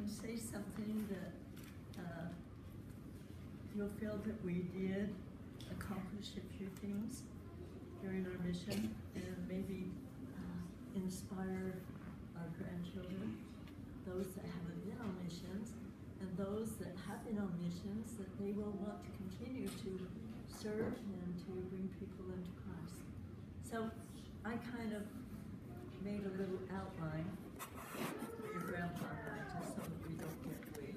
can say something that you'll feel that we did accomplish a few things during our mission and maybe inspire our grandchildren, those that haven't been on missions, and those that have been on missions, that they will want to continue to serve and to bring people into Christ. So I kind of made a little outline for Grandpa and I, just so that we don't get away.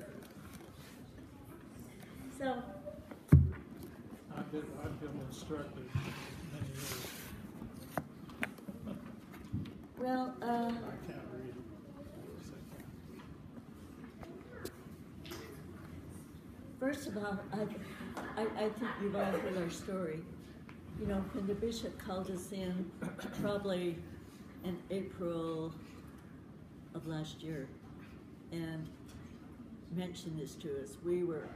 So I've been instructed many years. well, I can't read. first of all, I think you've all heard our story. You know, when the bishop called us in, probably in April of last year, and mentioned this to us, we were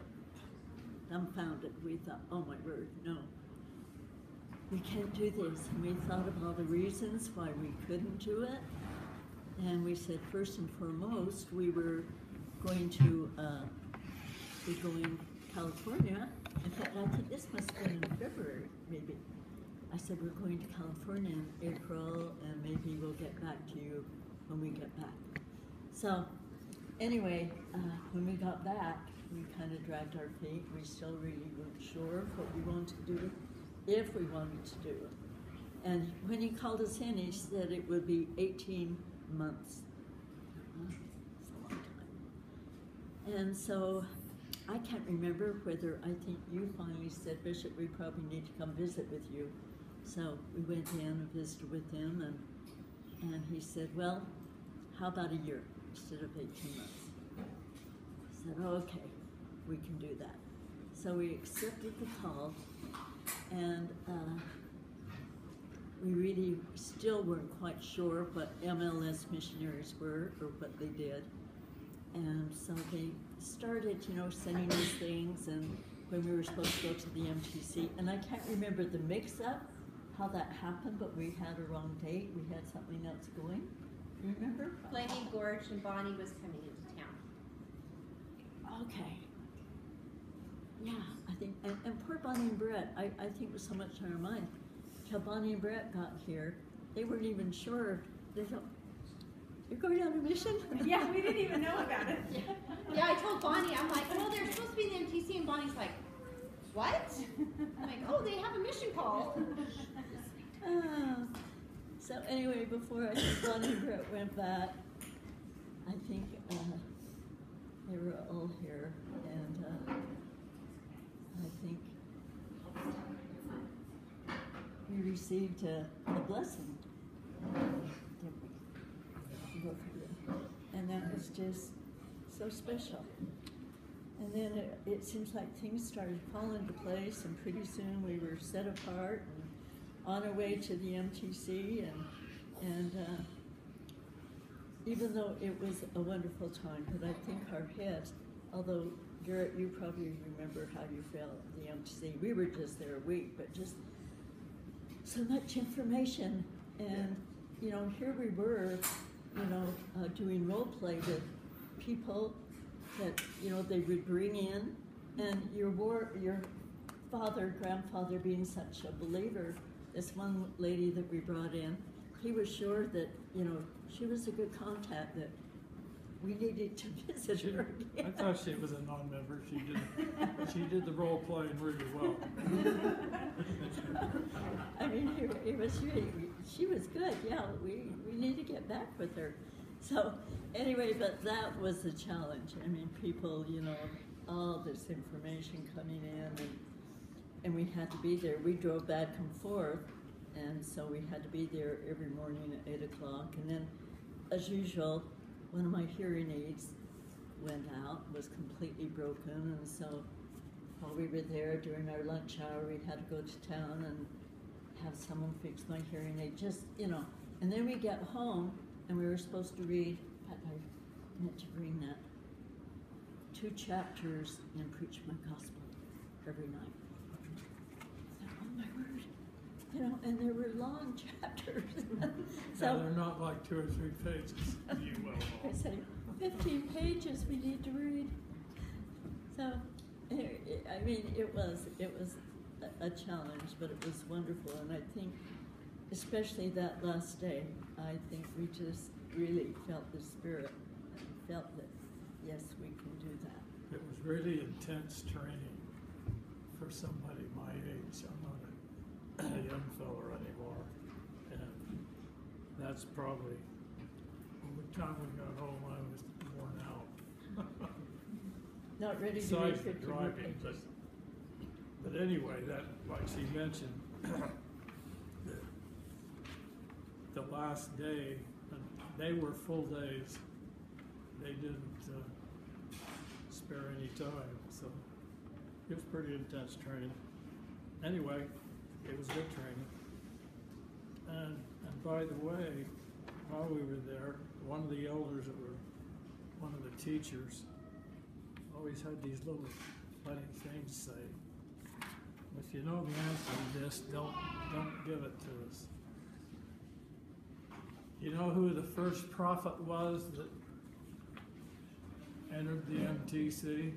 dumbfounded. We thought, oh my word, no. We can't do this. And we thought of all the reasons why we couldn't do it. And we said, first and foremost, we were going to be going to California. In fact, I think this must have been in February, maybe. I said, we're going to California in April, and maybe we'll get back to you when we get back. So, anyway, when we got back, we kind of dragged our feet. We still really weren't sure what we wanted to do, if we wanted to do it. And when he called us in, he said it would be 18 months. It's a long time. And so I can't remember whether, I think you finally said, Bishop, we probably need to come visit with you. So we went in and visited with him, and he said, well, how about a year instead of 18 months? I said, oh, okay, we can do that. So we accepted the call, and we really still weren't quite sure what MLS missionaries were or what they did. And so they started, you know, sending us things, and when we were supposed to go to the MTC, and I can't remember the mix-up, how that happened, but we had a wrong date. We had something else going. You remember? Flaming Gorge and Bonnie was coming into town. Okay. Yeah, I think, and poor Bonnie and Brett, I think was so much on our mind. Till Bonnie and Brett got here, they weren't even sure. They thought, you're going on a mission? Yeah, we didn't even know about it. Yeah, I told Bonnie, I'm like, well, they're supposed to be in the MTC, and Bonnie's like, what? I'm like, oh, they have a mission call. So anyway, before I think Bonnie and Brett went back, I think they were all here, and I think we received a blessing, and that was just so special. And then it seems like things started falling into place, and pretty soon we were set apart and on our way to the MTC, and even though it was a wonderful time, but I think our heads, although Garrett, you probably remember how you felt at the MTC. We were just there a week, but just so much information, and you know, here we were, you know, doing role play with people that, you know, they would bring in, and your father, grandfather being such a believer, this one lady that we brought in, he was sure that, you know, she was a good contact, that we needed to visit her again. I thought she was a non-member. She did the role playing really well. I mean, it was really, she was good. Yeah, we need to get back with her. So anyway, but that was the challenge. I mean, people, you know, all this information coming in, and we had to be there. We drove back and forth, and so we had to be there every morning at 8 o'clock. And then, as usual, one of my hearing aids went out, was completely broken, and so while we were there during our lunch hour, we had to go to town and have someone fix my hearing aid, just, you know. And then we get home, and we were supposed to read, I meant to bring that, 2 chapters and preach my gospel every night. I thought, oh my word, you know, and there were long chapters. So they're not like 2 or 3 pages. You will. I said, 15 pages we need to read. So, I mean, it was a challenge, but it was wonderful. And I think, especially that last day, I think we just really felt the spirit and felt that, yes, we can do that. It was really intense training for somebody my age. I'm not a young fella anymore. And that's probably, by the time we got home, I was worn out. Not ready to read Besides the 50 more driving, pages. but anyway, that, like she mentioned, the last day, they were full days. They didn't spare any time, so it was pretty intense training. Anyway, it was good training. And by the way, while we were there, one of the elders that were one of the teachers always had these little funny things to say. If you know the answer to this, don't give it to us. You know who the first prophet was that entered the MTC?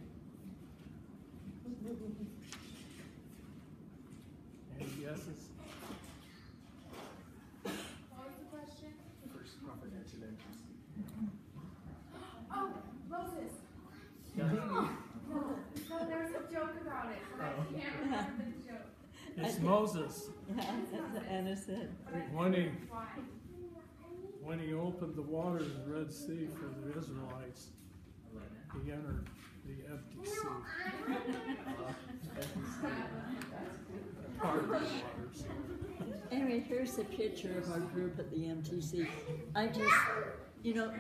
Any guesses? What was the question? First prophet entered MTC. Oh, Moses. Yeah. No, there was a joke about it, but I can't remember the joke. It's Moses. Yeah, as Anna said. When he, Why? when he opened the waters of the Red Sea for the Israelites, he entered the MTC. Part of the waters. Anyway, here's a picture of our group at the MTC. I just, you know,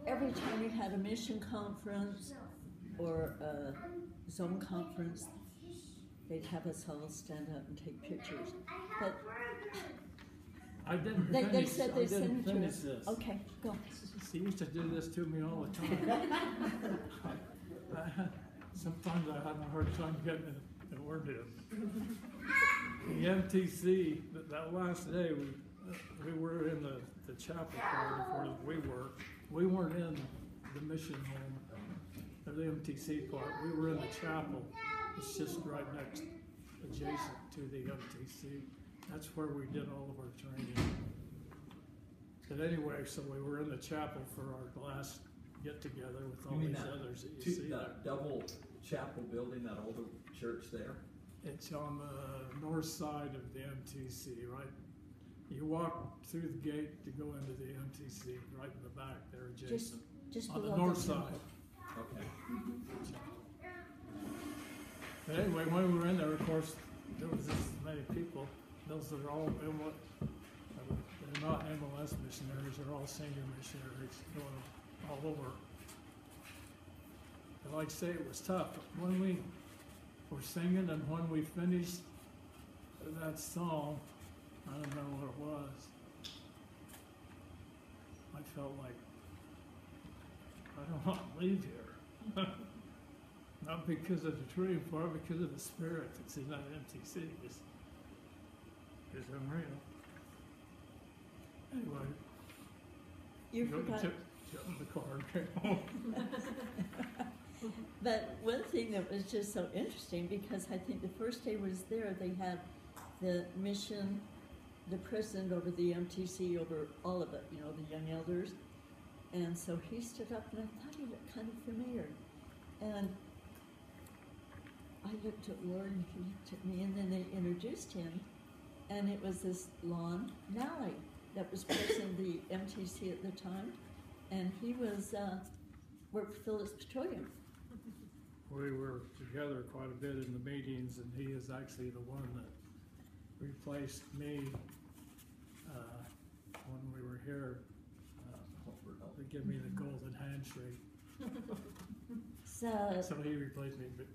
every time we had a mission conference or a zone conference, they'd have us all stand up and take pictures. But I didn't they finish, said I they didn't sent it to finish us. this. Okay, go. She used to do this to me all the time. Sometimes I have a hard time getting the word in. The MTC, that last day, we were in the chapel part of where we were. We weren't in the mission home, or the MTC part. We were in the chapel. It's just right next, adjacent to the MTC. That's where we did all of our training. But anyway, so we were in the chapel for our last get-together with all You mean these that others that you see there. that double chapel building, that old church there? It's on the north side of the MTC, right? You walk through the gate to go into the MTC, right in the back there, adjacent. Just On the below north temple. side. Okay. But anyway, when we were in there, of course, there was this many people. Those that are all, they're not MLS missionaries, they're all senior missionaries going all over. And like I say, it was tough. When we were singing and when we finished that song, I don't know what it was. I felt like, I don't want to leave here. Not because of the tree, but because of the spirit that's in that MTC. Is unreal. Anyway, You go forgot. jump in the car. But one thing that was just so interesting, because I think the first day was there, they had the mission, the president over the MTC, over all of it, you know, the young elders. And so he stood up, and I thought he looked kind of familiar. And I looked at Lord, and he looked at me, and then they introduced him. And it was this Lon Nally that was president of the MTC at the time. And he was, worked for Phillips Petroleum. We were together quite a bit in the meetings, and he is actually the one that replaced me when we were here. To give me the golden handshake. So he replaced me, but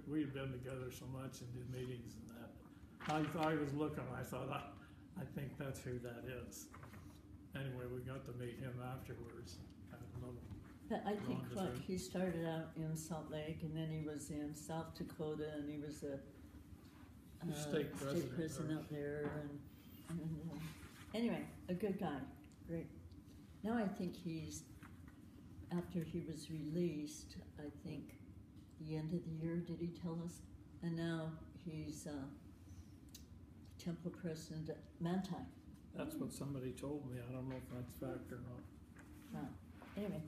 we had been together so much and did meetings and that. I was looking, I thought, I think that's who that is. Anyway, we got to meet him afterwards. Had a little But I think Long what deserved. he started out in Salt Lake, and then he was in South Dakota, and he was a State president president there. up there, and anyway, a good guy, great. Now I think he's after he was released, I think the end of the year, did he tell us? And now he's temple president at Manti. That's what somebody told me. I don't know if that's fact or not. Wow. Anyway,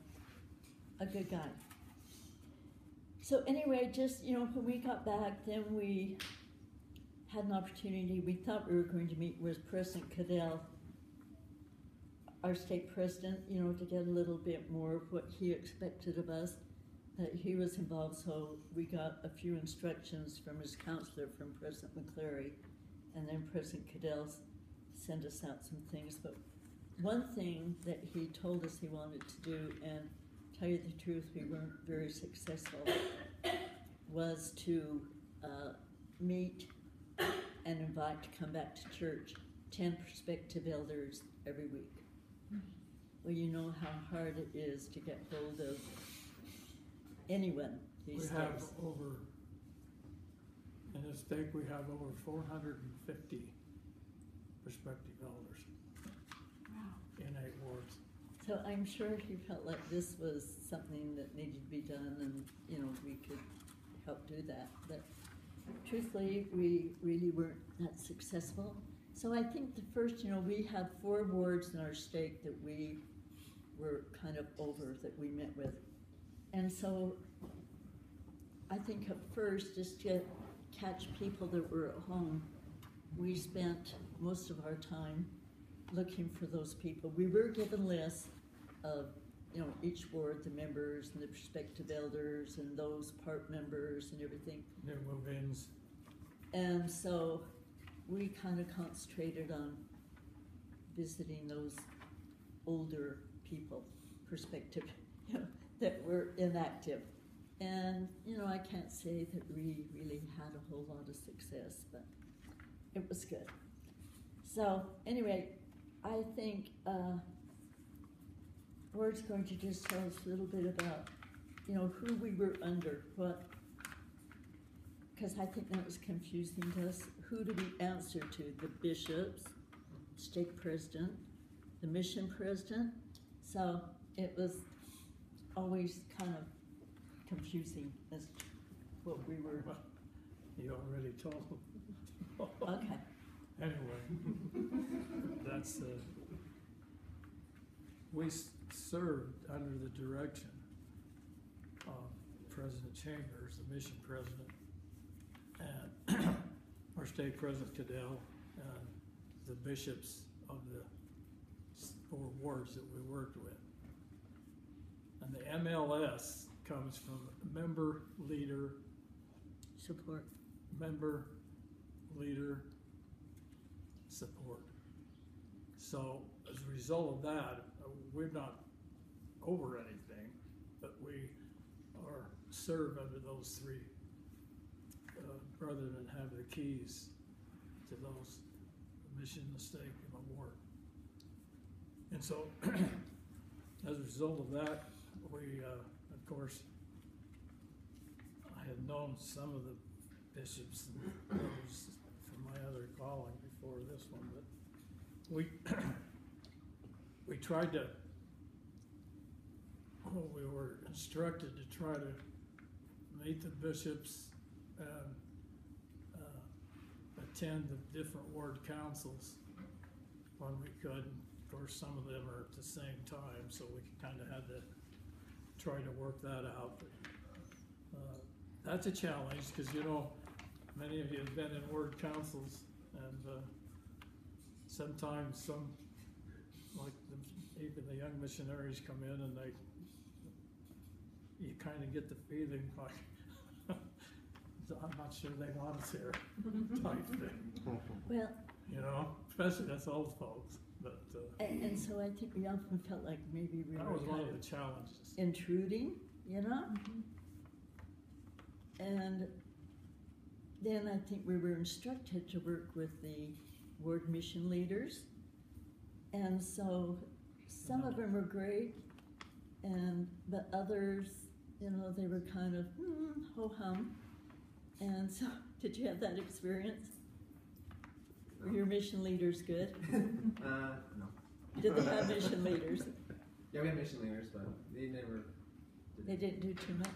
a good guy. So anyway, just, you know, when we got back, then we had an opportunity. We thought we were going to meet with President Cadell, our state president, you know, to get a little bit more of what he expected of us, that he was involved. So we got a few instructions from his counselor, from President McCleary, and then President Cadell sent us out some things. But one thing that he told us he wanted to do, and tell you the truth, we weren't very successful, was to meet and invite to come back to church 10 prospective elders every week. Well, you know how hard it is to get hold of anyone these We have days. over, in this stake, we have over 450 prospective elders in 8 wards. So I'm sure he felt like this was something that needed to be done, and, you know, we could help do that. But truthfully, we really weren't that successful. So I think the first, you know, we have 4 wards in our stake that we were kind of over, that we met with. And so I think at first, just to catch people that were at home, we spent most of our time looking for those people. We were given lists of, you know, each ward, the members and the prospective elders and those part members and everything. New move-ins. And so we kind of concentrated on visiting those older people, prospective, you know, that were inactive. And, you know, I can't say that we really had a whole lot of success, but it was good. So anyway, I think Ward's going to just tell us a little bit about, you know, who we were under, what, because I think that was confusing to us. Who do we answer to? The bishops, stake president, the mission president. So it was always kind of confusing as to what we were. You already told them. Okay. Anyway, that's we served under the direction of President Chambers, the mission president, and our state president Cadell, and the bishops of the 4 wards that we worked with. And the MLS comes from member, leader, Support. member, leader, support. So as a result of that, we're not over anything, but we are served under those 3 rather than have the keys to those, the mission, the stake, and the ward. And so as a result of that, we, of course, I had known some of the bishops and others from my other calling before this one, but we tried to, well, we were instructed to try to meet the bishops and attend the different ward councils when we could. Of course, some of them are at the same time, so we kind of had to try to work that out. That's a challenge, because, you know, many of you have been in ward councils, and sometimes some, like even the young missionaries come in and you kind of get the feeling like, I'm not sure they want us here, type thing. Well, You know, especially us old folks, but and so I think we often felt like maybe we that were was one kind of of the challenges. intruding, you know? And then I think we were instructed to work with the ward mission leaders. And so some of them were great, but others, you know, they were kind of ho-hum. And so, did you have that experience? Were your mission leaders good? No. Did they have mission leaders? Yeah, we had mission leaders, but they never. They didn't do too much.